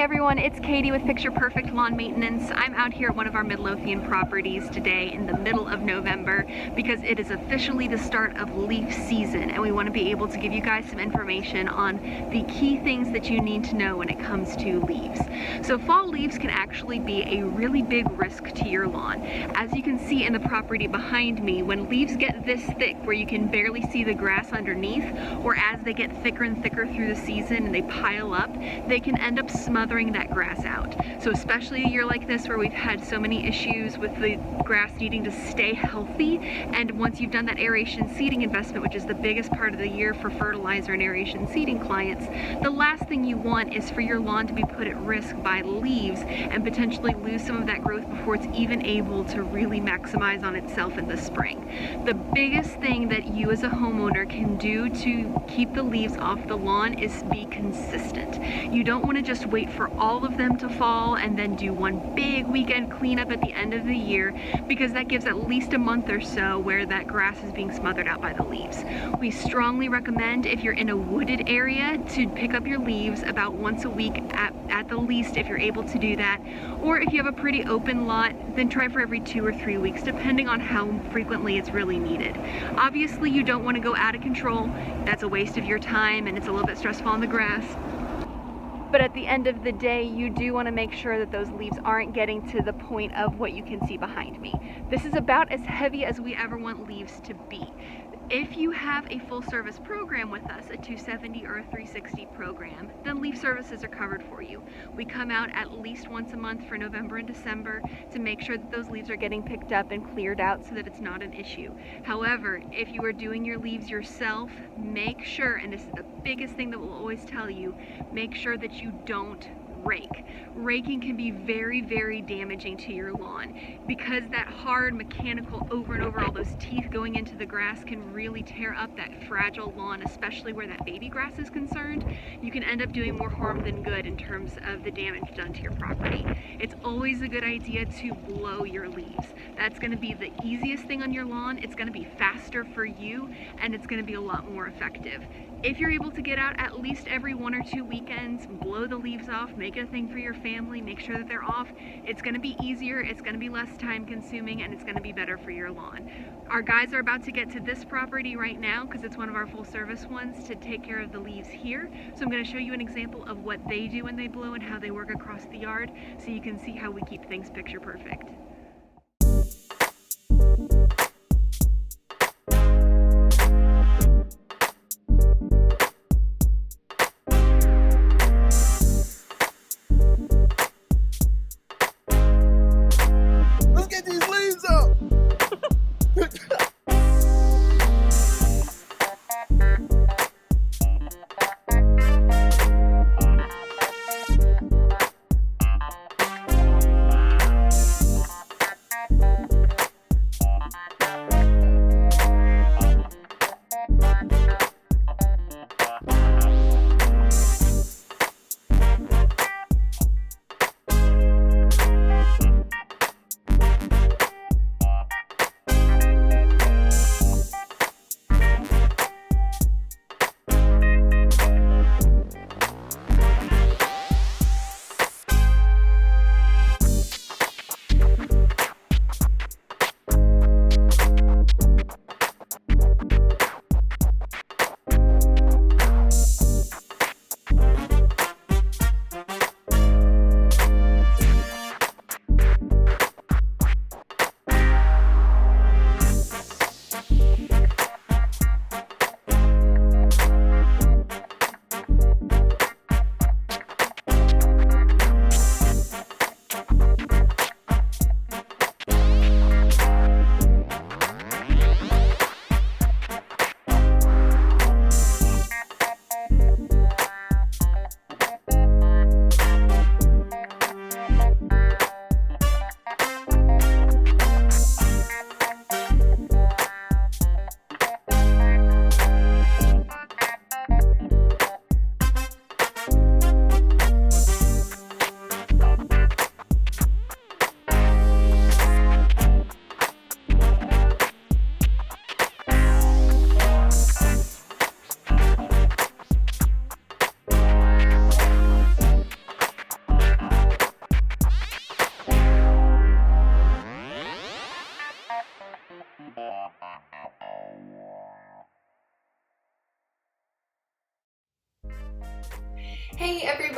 everyone, it's Katie with Picture Perfect Lawn Maintenance. I'm out here at one of our Midlothian properties today in the middle of November because it is officially the start of leaf season, and we want to be able to give you guys some information on the key things that you need to know when it comes to leaves. So fall leaves can actually be a really big risk to your lawn. As you can see in the property behind me, when leaves get this thick where you can barely see the grass underneath, or as they get thicker and thicker through the season and they pile up, they can end up smothering that grass out. So especially a year like this where we've had so many issues with the grass needing to stay healthy, and once you've done that aeration seeding investment, which is the biggest part of the year for fertilizer and aeration seeding clients, the last thing you want is for your lawn to be put at risk by leaves and potentially lose some of that growth before it's even able to really maximize on itself in the spring. The biggest thing that you as a homeowner can do to keep the leaves off the lawn is be consistent. You don't want to just wait for all of them to fall and then do one big weekend cleanup at the end of the year, because that gives at least a month or so where that grass is being smothered out by the leaves. We strongly recommend, if you're in a wooded area, to pick up your leaves about once a week at the least, if you're able to do that. Or if you have a pretty open lot, then try for every 2 or 3 weeks, depending on how frequently it's really needed. Obviously, you don't want to go out of control. That's a waste of your time and it's a little bit stressful on the grass. But at the end of the day, you do want to make sure that those leaves aren't getting to the point of what you can see behind me. This is about as heavy as we ever want leaves to be. If you have a full service program with us, a 270 or a 360 program, then leaf services are covered for you. We come out at least once a month for November and December to make sure that those leaves are getting picked up and cleared out so that it's not an issue. However, if you are doing your leaves yourself, make sure, and this is the biggest thing that we'll always tell you, make sure that you don't rake. Raking can be very, very damaging to your lawn because that hard mechanical over and over, all those teeth going into the grass, can really tear up that fragile lawn, especially where that baby grass is concerned. You can end up doing more harm than good in terms of the damage done to your property. It's always a good idea to blow your leaves. That's going to be the easiest thing on your lawn. It's going to be faster for you, and it's going to be a lot more effective. If you're able to get out at least every 1 or 2 weekends, blow the leaves off, make it a thing for your family, make sure that they're off, it's going to be easier, it's going to be less time consuming, and it's going to be better for your lawn. Our guys are about to get to this property right now because it's one of our full service ones to take care of the leaves here. So I'm going to show you an example of what they do when they blow and how they work across the yard so you can see how we keep things picture perfect.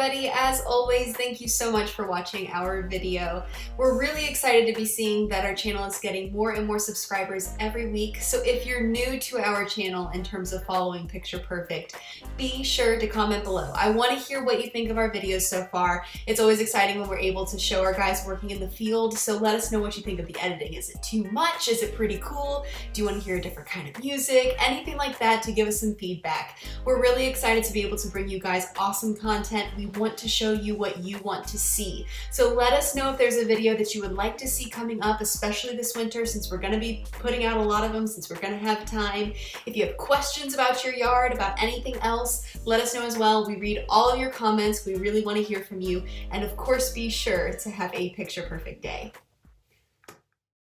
everybody. As always, thank you so much for watching our video. We're really excited to be seeing that our channel is getting more and more subscribers every week. So if you're new to our channel in terms of following Picture Perfect, be sure to comment below. I want to hear what you think of our videos so far. It's always exciting when we're able to show our guys working in the field. So let us know what you think of the editing. Is it too much? Is it pretty cool? Do you want to hear a different kind of music? Anything like that to give us some feedback. We're really excited to be able to bring you guys awesome content. We want to show you what you want to see. So let us know if there's a video that you would like to see coming up, especially this winter, since we're going to be putting out a lot of them, since we're going to have time. If you have questions about your yard, about anything else, let us know as well. We read all of your comments. We really want to hear from you. And of course, be sure to have a picture perfect day.